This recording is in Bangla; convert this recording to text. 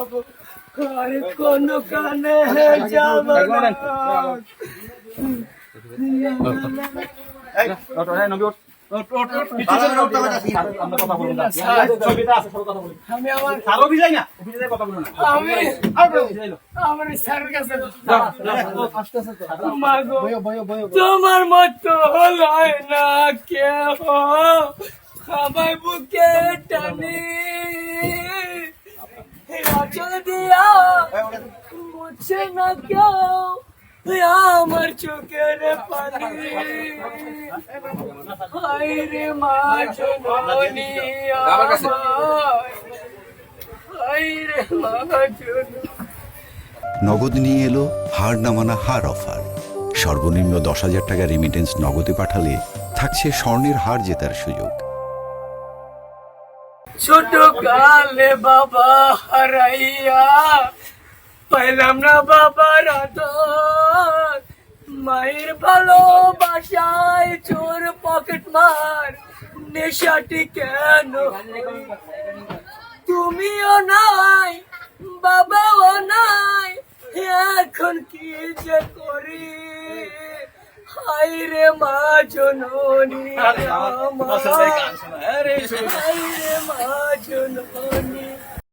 যাবো আর কোনো কানে যাবো না। আমি আমার স্যারের কাছে তোমার মতো হয় না কেহ সবাই বুকে টানি আচল দিয়া মুছে না কেউ আমার চোখের পানি হায় রে মা জননী হায় রে মা জননী। নগদ নিয়ে এলো হার না মানা হার অফার। সর্বনিম্ন 10,000 টাকা রেমিটেন্স নগদে পাঠালে থাকছে স্বর্ণের হার জেতার সুযোগ। ছোট কালে বাবা হারাইয়া পাইলাম না বাবার আদর, মায়ের ভালোবাসায় চোর পকেট মার নেশাটি কেন তুমিও নাই বাবাও নাই এখন কি যে করি হায় রে মা জননী আমার হায় রে মা জননী।